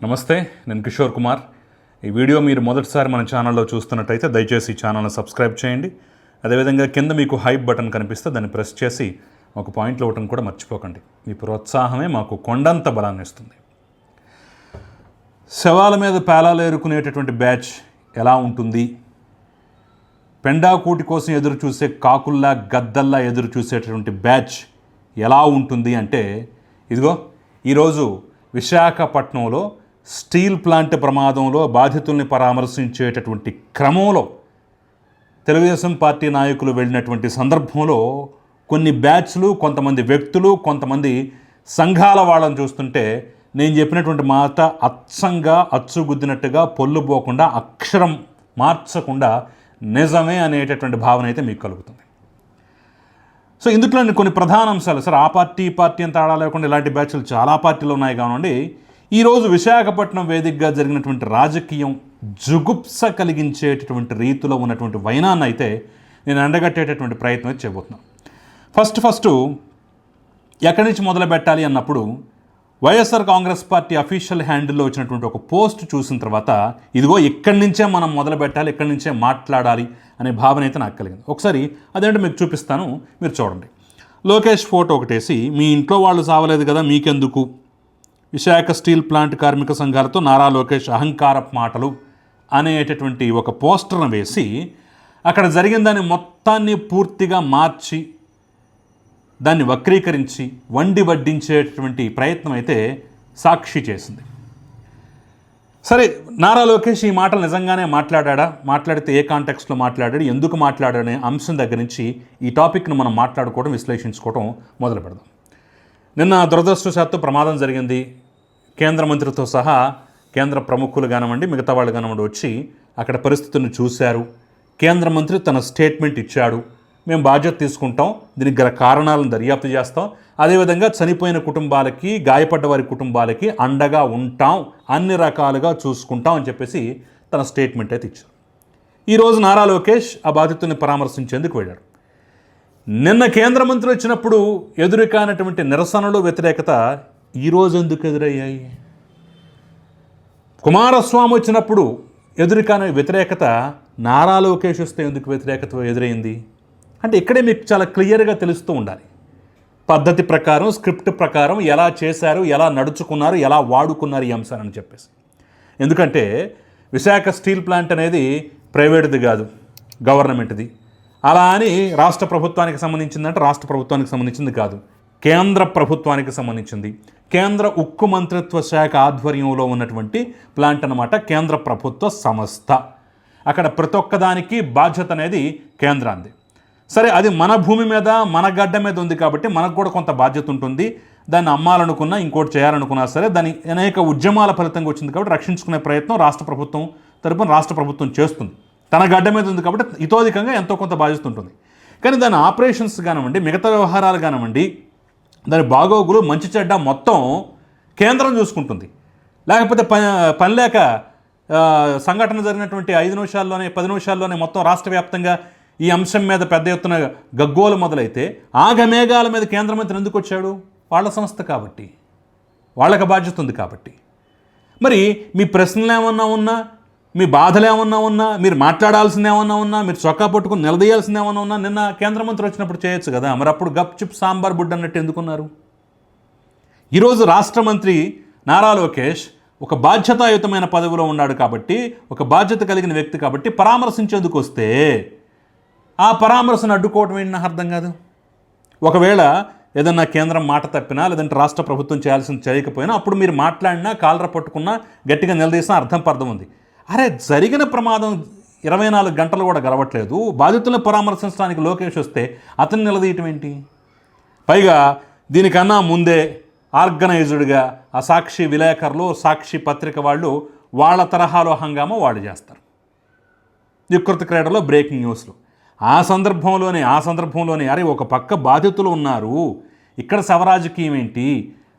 నమస్తే, నేను కిషోర్ కుమార్. ఈ వీడియో మీరు మొదటిసారి మన ఛానల్లో చూస్తున్నట్టయితే దయచేసి ఈ ఛానల్ని సబ్స్క్రైబ్ చేయండి. అదేవిధంగా కింద మీకు హైప్ బటన్ కనిపిస్తే దాన్ని ప్రెస్ చేసి ఒక పాయింట్లో ఇవ్వటం కూడా మర్చిపోకండి. మీ ప్రోత్సాహమే మాకు కొండంత బలాన్ని ఇస్తుంది. శవాల మీద పేలాలు ఏరుకునేటటువంటి బ్యాచ్ ఎలా ఉంటుంది, పెండాకూటి కోసం ఎదురు చూసే కాకుల్లా గద్దల్లా ఎదురు చూసేటటువంటి బ్యాచ్ ఎలా ఉంటుంది అంటే, ఇదిగో ఈరోజు విశాఖపట్నంలో స్టీల్ ప్లాంట్ ప్రమాదంలో బాధితుల్ని పరామర్శించేటటువంటి క్రమంలో తెలుగుదేశం పార్టీ నాయకులు వెళ్ళినటువంటి సందర్భంలో కొన్ని బ్యాచ్లు, కొంతమంది వ్యక్తులు, కొంతమంది సంఘాల వాళ్ళని చూస్తుంటే నేను చెప్పినటువంటి మాట అచ్చంగా అచ్చుగుద్దినట్టుగా పొల్లుపోకుండా అక్షరం మార్చకుండా నిజమే అనేటటువంటి భావన అయితే మీకు కలుగుతుంది. సో ఇందులో కొన్ని ప్రధాన అంశాలు, సార్ ఆ పార్టీ ఈ పార్టీ అంత ఆడా లేకుండా ఇలాంటి బ్యాచ్లు చాలా పార్టీలు ఉన్నాయి కానివ్వండి, ఈరోజు విశాఖపట్నం వేదికగా జరిగినటువంటి రాజకీయం జుగుప్స కలిగించేటటువంటి రీతిలో ఉన్నటువంటి వైనాన్ని అయితే నేను ఎండగట్టేటటువంటి ప్రయత్నం చేయబోతున్నాను. ఫస్ట్ ఎక్కడి నుంచి మొదలు పెట్టాలి అన్నప్పుడు వైఎస్ఆర్ కాంగ్రెస్ పార్టీ అఫీషియల్ హ్యాండిల్లో వచ్చినటువంటి ఒక పోస్ట్ చూసిన తర్వాత ఇదిగో ఇక్కడి నుంచే మనం మొదలు పెట్టాలి, ఇక్కడి నుంచే మాట్లాడాలి అనే భావన అయితే నాకు కలిగింది. ఒకసారి అదేంటో మీకు చూపిస్తాను, మీరు చూడండి. లోకేష్ ఫోటో ఒకటేసి, మీ ఇంట్లో వాళ్ళు సావలేదు కదా మీకెందుకు, విశాఖ స్టీల్ ప్లాంట్ కార్మిక సంఘాలతో నారా లోకేష్ అహంకార మాటలు అనేటటువంటి ఒక పోస్టర్ను వేసి అక్కడ జరిగిన దాన్ని మొత్తాన్ని పూర్తిగా మార్చి దాన్ని వక్రీకరించి వడ్డించేటటువంటి ప్రయత్నం అయితే సాక్షి చేసింది. సరే, నారా లోకేష్ ఈ మాటలు నిజంగానే మాట్లాడా, మాట్లాడితే ఏ కాంటెక్స్ట్లో మాట్లాడాడు, ఎందుకు మాట్లాడాడనే అంశం దగ్గర నుంచి ఈ టాపిక్ను మనం మాట్లాడుకోవడం, విశ్లేషించుకోవడం మొదలు పెడదాం. నిన్న దురదృష్టవశాత్తు ప్రమాదం జరిగింది. కేంద్ర మంత్రితో సహా కేంద్ర ప్రముఖులు కానివ్వండి, మిగతా వాళ్ళు కానివ్వండి వచ్చి అక్కడ పరిస్థితులను చూశారు. కేంద్ర మంత్రి తన స్టేట్మెంట్ ఇచ్చాడు, మేము బాధ్యత తీసుకుంటాం, దీనికి గల కారణాలను దర్యాప్తు చేస్తాం, అదేవిధంగా చనిపోయిన కుటుంబాలకి, గాయపడ్డ వారి కుటుంబాలకి అండగా ఉంటాం, అన్ని రకాలుగా చూసుకుంటాం అని చెప్పేసి తన స్టేట్మెంట్ అయితే ఇచ్చారు. ఈరోజు నారా లోకేష్ ఆ బాధితుల్ని పరామర్శించేందుకు వెళ్ళాడు. నిన్న కేంద్ర మంత్రి వచ్చినప్పుడు ఎదురుకానటువంటి నిరసనలు, వ్యతిరేకత ఈరోజు ఎందుకు ఎదురయ్యాయి? కుమారస్వామి వచ్చినప్పుడు ఎదురుకాని వ్యతిరేకత నారా లోకేష్ వస్తే ఎందుకు వ్యతిరేకత ఎదురైంది అంటే ఇక్కడే మీకు చాలా క్లియర్గా తెలుస్తూ ఉండాలి. పద్ధతి ప్రకారం, స్క్రిప్ట్ ప్రకారం ఎలా చేశారు, ఎలా నడుచుకున్నారు, ఎలా వాడుకున్నారు ఈ అంశాలని చెప్పేసి. ఎందుకంటే విశాఖ స్టీల్ ప్లాంట్ అనేది ప్రైవేట్ది కాదు, గవర్నమెంట్ది. అలా అని రాష్ట్ర ప్రభుత్వానికి సంబంధించిందంటే రాష్ట్ర ప్రభుత్వానికి సంబంధించింది కాదు, కేంద్ర ప్రభుత్వానికి సంబంధించింది. కేంద్ర ఉక్కు మంత్రిత్వ శాఖ ఆధ్వర్యంలో ఉన్నటువంటి ప్లాంట్ అన్నమాట, కేంద్ర ప్రభుత్వ సంస్థ. అక్కడ ప్రతి ఒక్కదానికి బాధ్యత అనేది కేంద్రాంది. సరే, అది మన భూమి మీద, మన గడ్డ మీద ఉంది కాబట్టి మనకు కూడా కొంత బాధ్యత ఉంటుంది. దాన్ని అమ్మాలనుకున్నా, ఇంకోటి చేయాలనుకున్నా సరే, దాని అనేక ఉద్యమాల ఫలితంగా వచ్చింది కాబట్టి రక్షించుకునే ప్రయత్నం రాష్ట్ర ప్రభుత్వం తరపున రాష్ట్ర ప్రభుత్వం చేస్తుంది. తన గడ్డ మీద ఉంది కాబట్టి ఇతోధికంగా ఎంతో కొంత బాధ్యత ఉంటుంది. కానీ దాని ఆపరేషన్స్ కానివ్వండి, మిగతా వ్యవహారాలు కానివ్వండి, దాని బాగోగులు, మంచి చెడ్డ మొత్తం కేంద్రం చూసుకుంటుంది. లేకపోతే పని లేక సంఘటన జరిగినటువంటి 5 నిమిషాల్లోనే 10 నిమిషాల్లోనే మొత్తం రాష్ట్ర వ్యాప్తంగా ఈ అంశం మీద పెద్ద ఎత్తున గగ్గోలు మొదలైతే ఆగమేఘాల మీద కేంద్ర మంత్రి ఎందుకు వచ్చాడు? వాళ్ళ సంస్థ కాబట్టి, వాళ్ళకి బాధ్యత ఉంది కాబట్టి. మరి మీ ప్రశ్నలు ఏమన్నా ఉన్నా, మీ బాధలు ఏమన్నా ఉన్నా, మీరు మాట్లాడాల్సింది ఏమన్నా ఉన్నా, మీరు చొక్కా పట్టుకుని నిలదీయాల్సింది ఏమన్నా ఉన్నా నిన్న కేంద్ర మంత్రి వచ్చినప్పుడు చేయొచ్చు కదా. మరి అప్పుడు గప్ చిప్ సాంబార్ బుడ్ అన్నట్టు ఎందుకున్నారు? ఈరోజు రాష్ట్ర మంత్రి నారా లోకేష్ ఒక బాధ్యతాయుతమైన పదవిలో ఉన్నాడు కాబట్టి, ఒక బాధ్యత కలిగిన వ్యక్తి కాబట్టి పరామర్శించేందుకు వస్తే ఆ పరామర్శను అడ్డుకోవటం ఏంటి నాకు అర్థం కాదు. ఒకవేళ ఏదన్నా కేంద్రం మాట తప్పినా, లేదంటే రాష్ట్ర ప్రభుత్వం చేయాల్సింది చేయకపోయినా అప్పుడు మీరు మాట్లాడినా, కాలర పట్టుకున్నా, గట్టిగా నిలదీసినా అర్థం ఉంది. అరే, జరిగిన ప్రమాదం 24 గంటలు కూడా గడవట్లేదు, బాధితులను పరామర్శించడానికి లోకేష్ వస్తే అతను నిలదీయటం ఏంటి? పైగా దీనికన్నా ముందే ఆర్గనైజ్డ్గా ఆ సాక్షి విలేకరులు, సాక్షి పత్రిక వాళ్ళు వాళ్ళ తరహాలో హంగామా వాళ్ళు చేస్తారు. వికృత క్రీడలో బ్రేకింగ్ న్యూస్లు. ఆ సందర్భంలోనే అరే ఒక పక్క బాధితులు ఉన్నారు, ఇక్కడ శవరాజకీయం ఏంటి,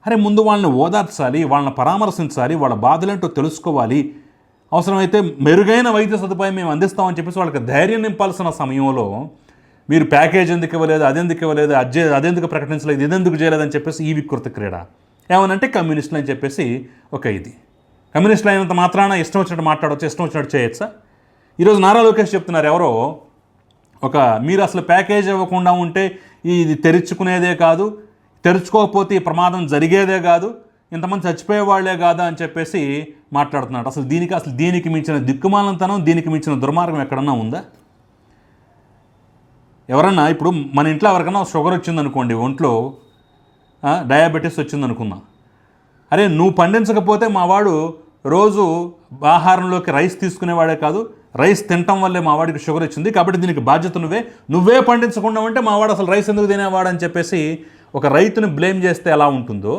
అరే ముందు వాళ్ళని ఓదార్చాలి, వాళ్ళని పరామర్శించాలి, వాళ్ళ బాధలేంటో తెలుసుకోవాలి, అవసరమైతే మెరుగైన వైద్య సదుపాయం మేము అందిస్తామని చెప్పేసి వాళ్ళకి ధైర్యం నింపాల్సిన సమయంలో మీరు ప్యాకేజ్ ఎందుకు ఇవ్వలేదు, అదెందుకు ఇవ్వలేదు, అదెందుకు ప్రకటించలేదు, ఇదెందుకు చేయలేదని చెప్పేసి ఈ వికృత క్రీడ. ఏమనంటే కమ్యూనిస్టులు అని చెప్పేసి ఒక ఇది. కమ్యూనిస్టులు అయినంత మాత్రాన ఇష్టం వచ్చినట్టు మాట్లాడవచ్చు, ఇష్టం వచ్చినట్టు చేయొచ్చా? ఈరోజు నారా లోకేష్ చెప్తున్నారు, ఎవరో మీరు అసలు ప్యాకేజ్ ఇవ్వకుండా ఉంటే ఇది తెరుచుకునేదే కాదు, తెరుచుకోకపోతే ఈ ప్రమాదం జరిగేదే కాదు, ఇంతమంది చచ్చిపోయేవాళ్లే కాదా అని చెప్పేసి మాట్లాడుతున్నాడు. అసలు దీనికి మించిన దిక్కుమాలంతనం, దీనికి మించిన దుర్మార్గం ఎక్కడన్నా ఉందా? ఎవరన్నా ఇప్పుడు మన ఇంట్లో ఎవరికన్నా షుగర్ వచ్చిందనుకోండి, ఒంట్లో డయాబెటీస్ వచ్చిందనుకుందాం, అరే నువ్వు పండించకపోతే మా వాడు రోజు ఆహారంలోకి రైస్ తీసుకునేవాడే కాదు, రైస్ తినటం వల్లే మా వాడికి షుగర్ వచ్చింది, కాబట్టి దీనికి బాధ్యత నువ్వే పండించకుండా ఉంటే మా వాడు అసలు రైస్ ఎందుకు తినేవాడు అని చెప్పేసి ఒక రైతుని బ్లేమ్ చేస్తే ఎలా ఉంటుందో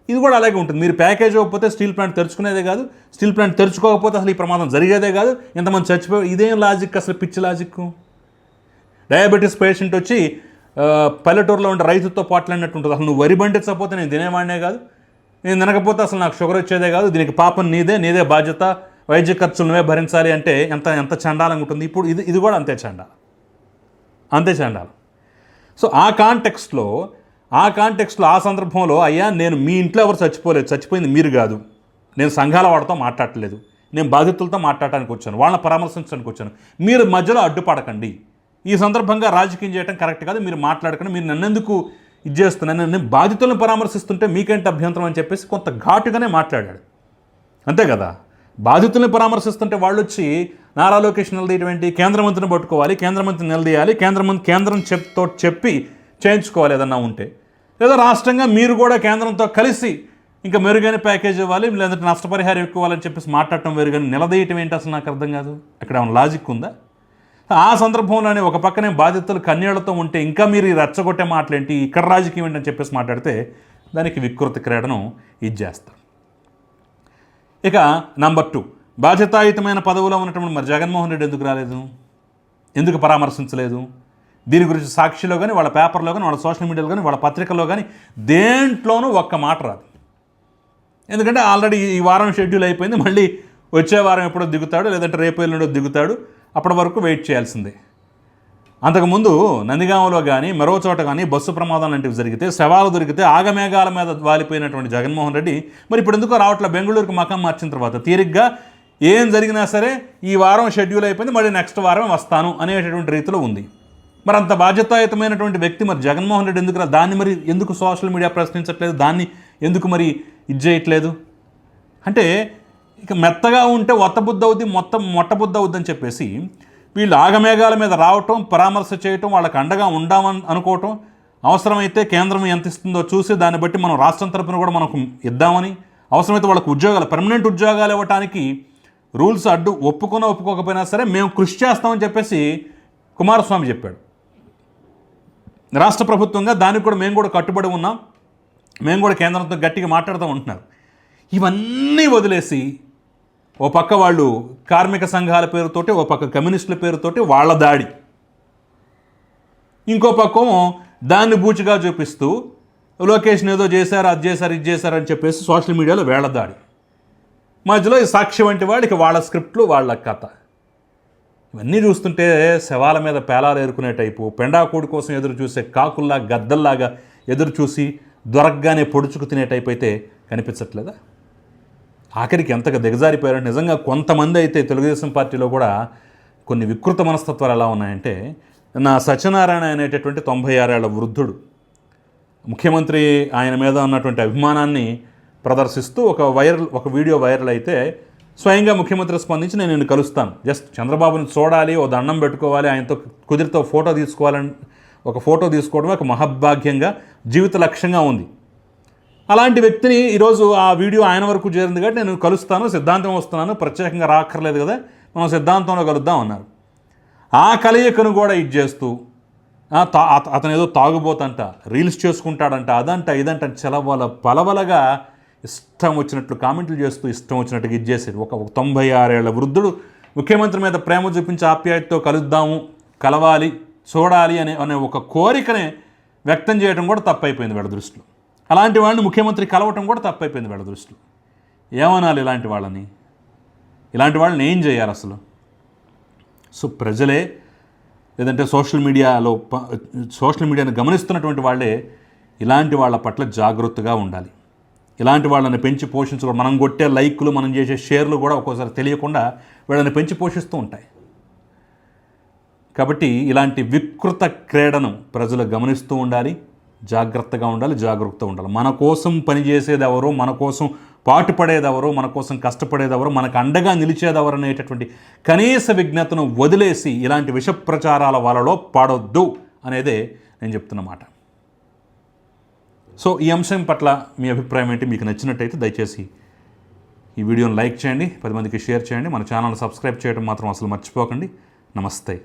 ఇది కూడా అలాగే ఉంటుంది. మీరు ప్యాకేజ్ ఇవ్వకపోతే స్టీల్ ప్లాంట్ తెరుచుకునేదే కాదు, స్టీల్ ప్లాంట్ తెరుచుకోకపోతే అసలు ఈ ప్రమాదం జరిగేదే కాదు, ఇంతమంది చచ్చిపోయి, ఇదేం లాజిక్ అసలు? పిచ్చి లాజిక్. డయాబెటీస్ పేషెంట్ వచ్చి పల్లెటూరులో ఉండే రైతుతో పోట్లాడినట్టు ఉంటుంది. అసలు నువ్వు వరి పండించకపోతే నేను తినేవాడినే కాదు, నేను తినకపోతే అసలు నాకు షుగర్ వచ్చేదే కాదు, దీనికి పాపం నీదే బాధ్యత, వైద్య ఖర్చులు నువ్వే భరించాలి అంటే ఎంత చండాలంగా ఉంటుంది. ఇప్పుడు ఇది కూడా అంతే చండాలం. సో ఆ కాంటెక్స్ట్లో ఆ సందర్భంలో, అయ్యా నేను మీ ఇంట్లో ఎవరు చచ్చిపోయింది మీరు కాదు, నేను సంఘాల వాడితో మాట్లాడలేదు, నేను బాధితులతో మాట్లాడటానికి వచ్చాను, వాళ్ళని పరామర్శించడానికి వచ్చాను, మీరు మధ్యలో అడ్డుపడకండి, ఈ సందర్భంగా రాజకీయం చేయడం కరెక్ట్ కాదు, మీరు మాట్లాడకండి, మీరు నన్నెందుకు ఇది చేస్తున్నాను, నేను బాధితులను పరామర్శిస్తుంటే మీకేంటి అభ్యంతరం అని చెప్పేసి కొంత ఘాటుగానే మాట్లాడాడు. అంతే కదా, బాధితుల్ని పరామర్శిస్తుంటే వాళ్ళు వచ్చి నారా లోకేష్ నిలదీయటువంటి, కేంద్ర మంత్రిని పట్టుకోవాలి, కేంద్ర మంత్రిని నిలదీయాలి, కేంద్రం చెప్పి చేయించుకోవాలి ఏదన్నా ఉంటే, లేదా రాష్ట్రంగా మీరు కూడా కేంద్రంతో కలిసి ఇంకా మెరుగైన ప్యాకేజ్ ఇవ్వాలి, లేదంటే నష్టపరిహారం ఎక్కువాలని చెప్పేసి మాట్లాడటం వేరు, కానీ నిలదీయటం ఏంటి అసలు నాకు అర్థం కాదు. అక్కడ ఏమైనా లాజిక్ ఉందా? ఆ సందర్భంలోనే ఒక పక్కనే బాధితులు కన్యళ్లతో ఉంటే ఇంకా మీరు ఈ రెచ్చగొట్టే మాటలేంటి, ఇక్కడ రాజకీయం ఏంటని చెప్పేసి మాట్లాడితే దానికి వికృతి క్రీడను ఇది చేస్తారు. ఇక నంబర్ 2, బాధ్యతాయుతమైన పదవిలో ఉన్నటువంటి మరి జగన్మోహన్ రెడ్డి ఎందుకు రాలేదు, ఎందుకు పరామర్శించలేదు? దీని గురించి సాక్షిలో కానీ, వాళ్ళ పేపర్లో కానీ, వాళ్ళ సోషల్ మీడియాలో కానీ, వాళ్ళ పత్రికల్లో కానీ దేంట్లోనూ ఒక్క మాట రాదు. ఎందుకంటే ఆల్రెడీ ఈ వారం షెడ్యూల్ అయిపోయింది, మళ్ళీ వచ్చే వారం ఎప్పుడో దిగుతాడు, లేదంటే రేపు ఎల్లుండో దిగుతాడు, అప్పటి వరకు వెయిట్ చేయాల్సిందే. అంతకుముందు నందిగామలో కానీ మరో చోట కానీ బస్సు ప్రమాదం లాంటివి జరిగితే, శవాలు దొరికితే ఆగమేఘాల మీద వాలిపోయినటువంటి జగన్మోహన్ రెడ్డి మరి ఇప్పుడు ఎందుకో రావట్లే, బెంగళూరుకి మకం మార్చిన తర్వాత తీరిగ్గా ఏం జరిగినా సరే ఈ వారం షెడ్యూల్ అయిపోయింది, మళ్ళీ నెక్స్ట్ వారం వస్తాను అనేటటువంటి రీతిలో ఉంది. మరి అంత బాధ్యతాయుతమైనటువంటి వ్యక్తి మరి జగన్మోహన్ రెడ్డి ఎందుకు దాన్ని మరి ఎందుకు సోషల్ మీడియా ప్రశ్నించట్లేదు, దాన్ని ఎందుకు మరి ఇది చేయట్లేదు? అంటే ఇక మెత్తగా ఉంటే ఒత్తబుద్ధి అవుద్ది, మొట్టబుద్ధి అవుద్ది అని చెప్పేసి వీళ్ళు ఆగమేఘాల మీద రావటం, పరామర్శ చేయటం, వాళ్ళకి అండగా ఉండామని అనుకోవటం, అవసరమైతే కేంద్రం ఎంత ఇస్తుందో చూసి దాన్ని బట్టి మనం రాష్ట్రం తరపున కూడా మనకు ఇద్దామని, అవసరమైతే వాళ్ళకు పర్మనెంట్ ఉద్యోగాలు ఇవ్వడానికి రూల్స్ ఒప్పుకోకపోయినా సరే మేము కృషి చేస్తామని చెప్పేసి కుమారస్వామి చెప్పాడు. రాష్ట్ర ప్రభుత్వంగా దానికి కూడా మేము కూడా కట్టుబడి ఉన్నాం, మేము కూడా కేంద్రంతో గట్టిగా మాట్లాడుతూ ఉంటున్నారు. ఇవన్నీ వదిలేసి ఓ పక్క వాళ్ళు కార్మిక సంఘాల పేరుతోటి, ఓ పక్క కమ్యూనిస్టుల పేరుతోటి వాళ్ళ దాడి, ఇంకో పక్కం దాన్ని బూచిగా చూపిస్తూ లొకేషన్ ఏదో చేశారు, అది చేశారు, ఇది చేశారు అని చెప్పేసి సోషల్ మీడియాలో వేళ్ల దాడి, మధ్యలో ఈ సాక్షి వంటి వాడికి వాళ్ళ స్క్రిప్ట్లు, వాళ్ళ కథ. ఇవన్నీ చూస్తుంటే శవాల మీద పేలాలు ఏరుకునే టైపు, పెండాకోడి కోసం ఎదురు చూసే కాకుల్లా గద్దల్లాగా ఎదురు చూసి దొరకగానే పొడుచుకు తినే టైప్ అయితే కనిపించట్లేదా? ఆఖరికి ఎంతగా దిగజారిపోయారంటే నిజంగా కొంతమంది అయితే తెలుగుదేశం పార్టీలో కూడా కొన్ని వికృత మనస్తత్వాలు ఎలా ఉన్నాయంటే, నా సత్యనారాయణ అనేటటువంటి 96 ఏళ్ల వృద్ధుడు ముఖ్యమంత్రి ఆయన మీద ఉన్నటువంటి అభిమానాన్ని ప్రదర్శిస్తూ ఒక వీడియో వైరల్ అయితే స్వయంగా ముఖ్యమంత్రి స్పందించి నేను నిన్ను కలుస్తాను, జస్ట్ చంద్రబాబుని చూడాలి, ఓ దండం పెట్టుకోవాలి, ఆయనతో కుదిరితో ఫోటో తీసుకోవాలని, ఒక ఫోటో తీసుకోవడం ఒక మహద్భాగ్యంగా జీవిత లక్ష్యంగా ఉంది. అలాంటి వ్యక్తిని ఈరోజు ఆ వీడియో ఆయన వరకు చేరింది కాబట్టి నేను కలుస్తాను, సిద్ధాంతం వస్తున్నాను, ప్రత్యేకంగా రాక్కర్లేదు కదా, మనం సిద్ధాంతంలో కలుద్దాం అన్నారు. ఆ కలయికను కూడా ఇది చేస్తూ అతను ఏదో తాగుబోతంట, రీల్స్ చేసుకుంటాడంట, అదంట ఇదంట పలవలగా ఇష్టం వచ్చినట్లు కామెంట్లు చేస్తూ ఇష్టం వచ్చినట్టుగా ఇది చేసేది. ఒక 96 ఏళ్ల వృద్ధుడు ముఖ్యమంత్రి మీద ప్రేమ చూపించి ఆప్యాయతతో కలవాలి, చూడాలి అనే ఒక కోరికనే వ్యక్తం చేయడం కూడా తప్పైపోయింది వీళ్ళ దృష్టిలో. అలాంటి వాళ్ళని ముఖ్యమంత్రి కలవటం కూడా తప్పైపోయింది వీళ్ళ దృష్టిలో. ఏమనాలి ఇలాంటి వాళ్ళని ఏం చేయాలి అసలు? సో ప్రజలే, లేదంటే సోషల్ మీడియాని గమనిస్తున్నటువంటి వాళ్ళే ఇలాంటి వాళ్ళ పట్ల జాగ్రత్తగా ఉండాలి. ఇలాంటి వాళ్ళని పెంచి పోషించుకో, మనం కొట్టే లైక్లు, మనం చేసే షేర్లు కూడా ఒక్కోసారి తెలియకుండా వీళ్ళని పెంచి పోషిస్తూ ఉంటాయి. కాబట్టి ఇలాంటి వికృత క్రీడను ప్రజలు గమనిస్తూ ఉండాలి, జాగ్రత్తగా ఉండాలి, జాగరూకత ఉండాలి. మన కోసం పనిచేసేది ఎవరో, మన కోసం పాటుపడేదెవరో, మన కోసం కష్టపడేదెవరో, మనకు అండగా నిలిచేదెవరు అనేటటువంటి కనీస విజ్ఞతను వదిలేసి ఇలాంటి విష ప్రచారాల వలలో పడొద్దు అనేదే నేను చెప్తున్నమాట. సో ఈ అంశం పట్ల మీ అభిప్రాయం ఏంటి? మీకు నచ్చినట్టయితే దయచేసి ఈ వీడియోని లైక్ చేయండి, 10 మందికి షేర్ చేయండి, మన ఛానల్ సబ్స్క్రైబ్ చేయడం మాత్రం అసలు మర్చిపోకండి. నమస్తే.